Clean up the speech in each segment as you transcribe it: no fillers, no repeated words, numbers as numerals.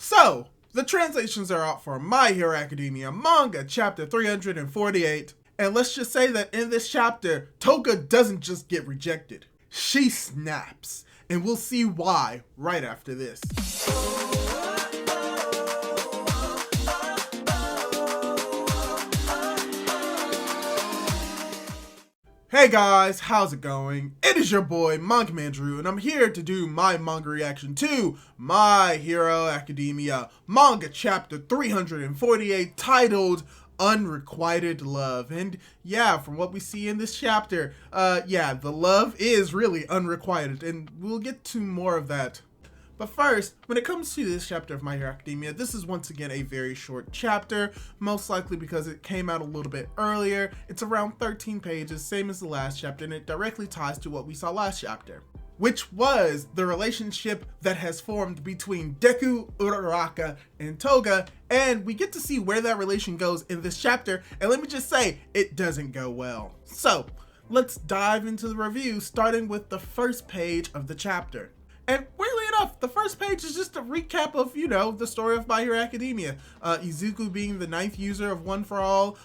So, the translations are out for My Hero Academia Manga chapter 348. And let's just say that in this chapter, Toga doesn't just get rejected. She snaps. And we'll see why right after this. Hey guys, how's it going? It is your boy Manga Man Drew, and I'm here to do my manga reaction to My Hero Academia Manga chapter 348 titled Unrequited Love. And yeah, from what we see in this chapter, the love is really unrequited, and we'll get to more of that. But first, when it comes to this chapter of My Hero Academia, this is once again a very short chapter, most likely because it came out a little bit earlier. It's around 13 pages, same as the last chapter, and it directly ties to what we saw last chapter, which was the relationship that has formed between Deku, Uraraka, and Toga, and we get to see where that relation goes in this chapter, and let me just say, it doesn't go well. So, let's dive into the review, starting with the first page of the chapter. And weirdly enough, the first page is just a recap of, the story of My Hero Academia. Izuku being the 9th user of One For All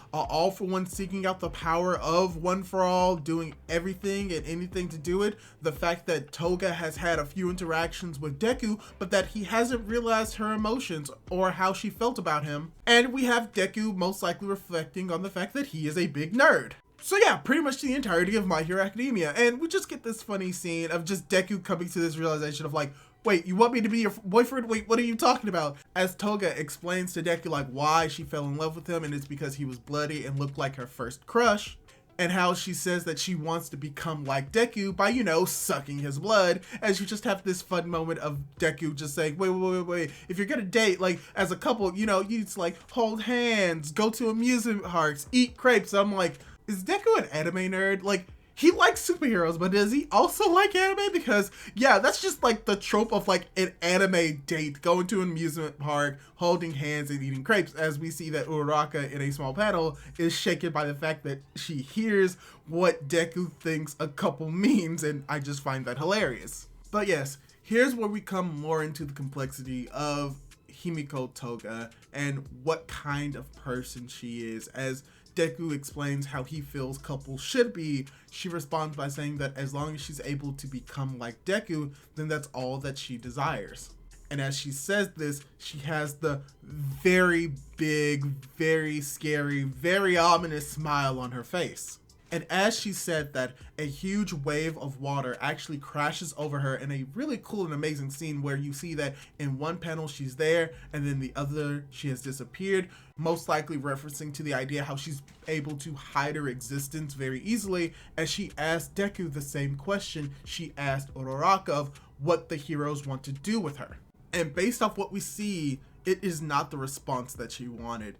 For One seeking out the power of One For All, doing everything and anything to do it. The fact that Toga has had a few interactions with Deku, but that he hasn't realized her emotions or how she felt about him. And we have Deku most likely reflecting on the fact that he is a big nerd. So yeah, pretty much the entirety of My Hero Academia, and we just get this funny scene of just Deku coming to this realization of like, wait, you want me to be your boyfriend? Wait, what are you talking about? As Toga explains to Deku like why she fell in love with him, and it's because he was bloody and looked like her first crush, and how she says that she wants to become like Deku by, sucking his blood, as you just have this fun moment of Deku just saying, wait, if you're gonna date, like, as a couple, you just like hold hands, go to amusement parks, eat crepes. I'm like, is Deku an anime nerd? Like, he likes superheroes, but does he also like anime? Because, yeah, that's just like the trope of like an anime date, going to an amusement park, holding hands and eating crepes, as we see that Uraraka in a small panel is shaken by the fact that she hears what Deku thinks a couple means, and I just find that hilarious. But yes, here's where we come more into the complexity of Himiko Toga and what kind of person she is. As Deku explains how he feels couples should be, she responds by saying that as long as she's able to become like Deku, then that's all that she desires. And as she says this, she has the very big, very scary, very ominous smile on her face. And as she said that, a huge wave of water actually crashes over her in a really cool and amazing scene where you see that in one panel she's there and then the other she has disappeared, most likely referencing to the idea how she's able to hide her existence very easily, as she asked Deku the same question she asked Uraraka of what the heroes want to do with her. And based off what we see, it is not the response that she wanted.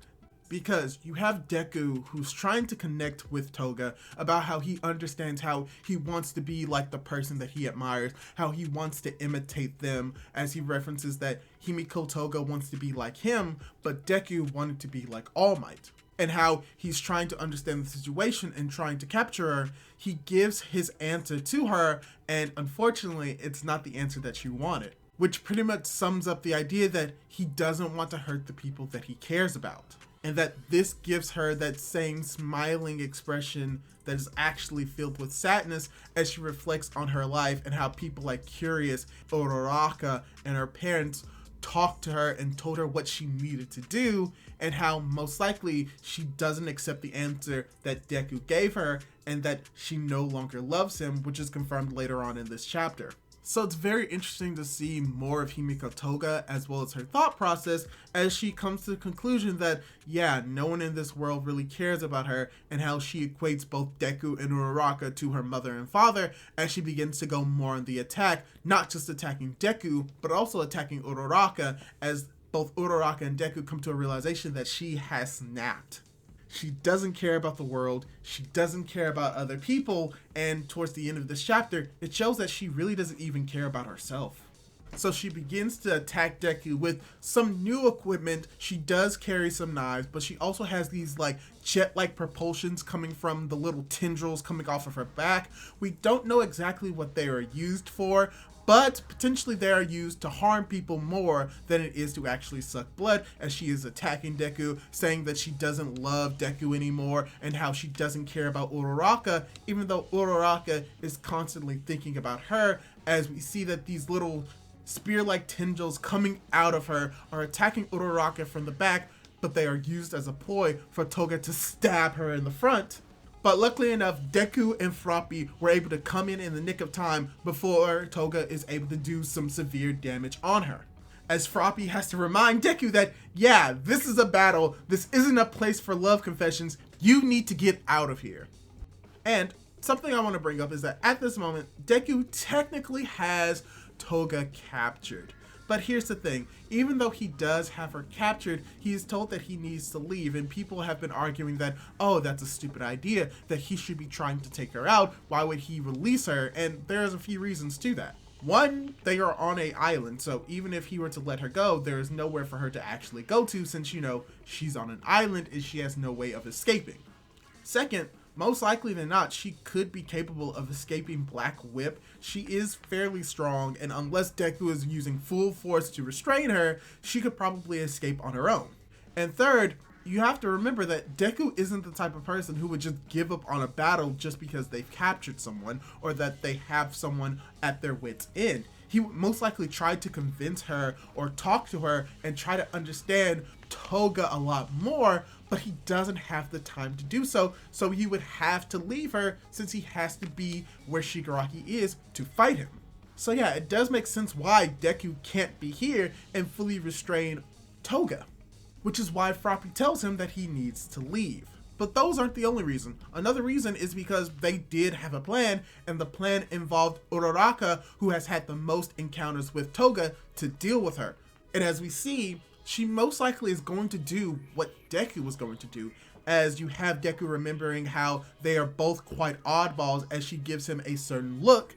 Because you have Deku who's trying to connect with Toga about how he understands how he wants to be like the person that he admires, how he wants to imitate them, as he references that Himiko Toga wants to be like him, but Deku wanted to be like All Might. And how he's trying to understand the situation and trying to capture her. He gives his answer to her, and unfortunately, it's not the answer that she wanted. Which pretty much sums up the idea that he doesn't want to hurt the people that he cares about. And that this gives her that same smiling expression that is actually filled with sadness as she reflects on her life and how people like Curious, Uraraka, and her parents talked to her and told her what she needed to do, and how most likely she doesn't accept the answer that Deku gave her and that she no longer loves him, which is confirmed later on in this chapter. So it's very interesting to see more of Himiko Toga as well as her thought process as she comes to the conclusion that, yeah, no one in this world really cares about her, and how she equates both Deku and Uraraka to her mother and father as she begins to go more on the attack, not just attacking Deku, but also attacking Uraraka, as both Uraraka and Deku come to a realization that she has snapped. She doesn't care about the world, she doesn't care about other people, and towards the end of this chapter, it shows that she really doesn't even care about herself. So she begins to attack Deku with some new equipment. She does carry some knives, but she also has these like jet-like propulsions coming from the little tendrils coming off of her back. We don't know exactly what they are used for, but potentially they are used to harm people more than it is to actually suck blood, as she is attacking Deku, saying that she doesn't love Deku anymore and how she doesn't care about Uraraka, even though Uraraka is constantly thinking about her, as we see that these little spear-like tendrils coming out of her are attacking Uraraka from the back, but they are used as a ploy for Toga to stab her in the front. But luckily enough, Deku and Froppy were able to come in the nick of time before Toga is able to do some severe damage on her. As Froppy has to remind Deku that, yeah, this is a battle, this isn't a place for love confessions, you need to get out of here. And something I want to bring up is that at this moment, Deku technically has Toga captured. But here's the thing, even though he does have her captured, he is told that he needs to leave, and people have been arguing that, oh, that's a stupid idea, that he should be trying to take her out, why would he release her? And there's a few reasons to that. One, they are on an island, so even if he were to let her go, there is nowhere for her to actually go to, since, you know, she's on an island and she has no way of escaping. Second, most likely than not, she could be capable of escaping Black Whip. She is fairly strong, and unless Deku is using full force to restrain her, she could probably escape on her own. And third, you have to remember that Deku isn't the type of person who would just give up on a battle just because they've captured someone or that they have someone at their wit's end. He would most likely try to convince her or talk to her and try to understand Toga a lot more, but he doesn't have the time to do so, so he would have to leave her since he has to be where Shigaraki is to fight him. So yeah, it does make sense why Deku can't be here and fully restrain Toga, which is why Froppy tells him that he needs to leave. But those aren't the only reason. Another reason is because they did have a plan, and the plan involved Uraraka, who has had the most encounters with Toga, to deal with her. And as we see, she most likely is going to do what Deku was going to do, as you have Deku remembering how they are both quite oddballs as she gives him a certain look,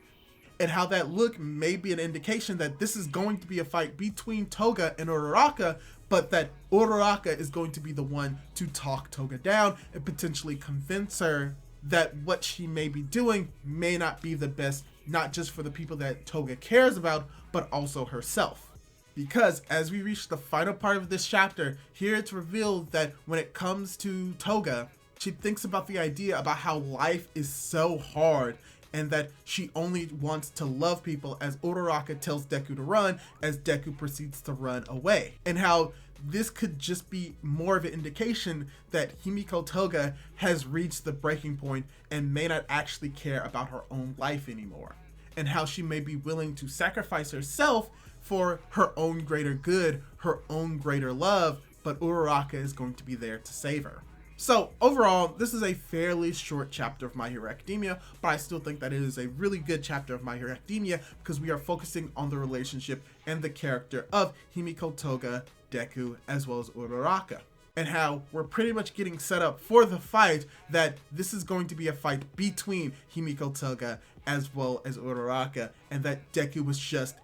and how that look may be an indication that this is going to be a fight between Toga and Uraraka, but that Uraraka is going to be the one to talk Toga down and potentially convince her that what she may be doing may not be the best, not just for the people that Toga cares about, but also herself. Because as we reach the final part of this chapter, here it's revealed that when it comes to Toga, she thinks about the idea about how life is so hard and that she only wants to love people, as Uraraka tells Deku to run as Deku proceeds to run away. And how this could just be more of an indication that Himiko Toga has reached the breaking point and may not actually care about her own life anymore. And how she may be willing to sacrifice herself for her own greater good, her own greater love, but Uraraka is going to be there to save her. So overall, this is a fairly short chapter of My Hero Academia, but I still think that it is a really good chapter of My Hero Academia because we are focusing on the relationship and the character of Himiko Toga, Deku, as well as Uraraka. And how we're pretty much getting set up for the fight, that this is going to be a fight between Himiko Toga as well as Uraraka, and that Deku was just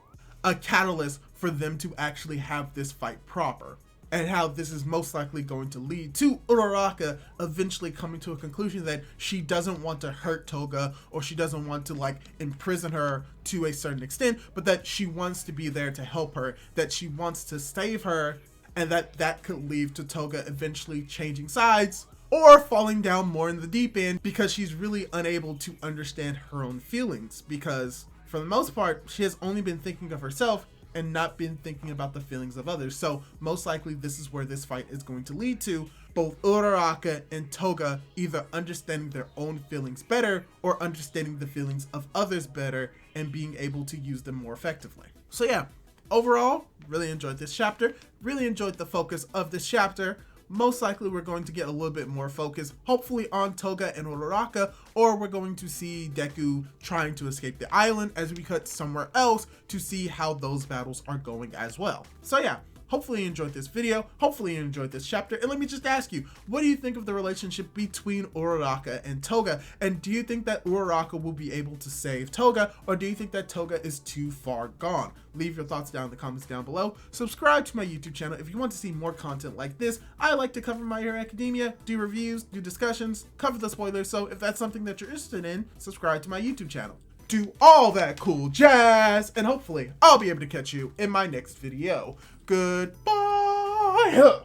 a catalyst for them to actually have this fight proper. And how this is most likely going to lead to Uraraka eventually coming to a conclusion that she doesn't want to hurt Toga, or she doesn't want to like imprison her to a certain extent, but that she wants to be there to help her, that she wants to save her, and that could lead to Toga eventually changing sides or falling down more in the deep end because she's really unable to understand her own feelings, because for the most part, she has only been thinking of herself and not been thinking about the feelings of others. So most likely this is where this fight is going to lead to, both Uraraka and Toga either understanding their own feelings better or understanding the feelings of others better and being able to use them more effectively. So yeah, overall, really enjoyed this chapter, really enjoyed the focus of this chapter. Most likely we're going to get a little bit more focus, hopefully on Toga and Uraraka, or we're going to see Deku trying to escape the island as we cut somewhere else to see how those battles are going as well. So yeah, hopefully you enjoyed this video, hopefully you enjoyed this chapter, and let me just ask you, what do you think of the relationship between Uraraka and Toga? And do you think that Uraraka will be able to save Toga, or do you think that Toga is too far gone? Leave your thoughts down in the comments down below. Subscribe to my YouTube channel if you want to see more content like this. I like to cover My Hero Academia, do reviews, do discussions, cover the spoilers, so if that's something that you're interested in, subscribe to my YouTube channel. do all that cool jazz, and hopefully I'll be able to catch you in my next video. Goodbye!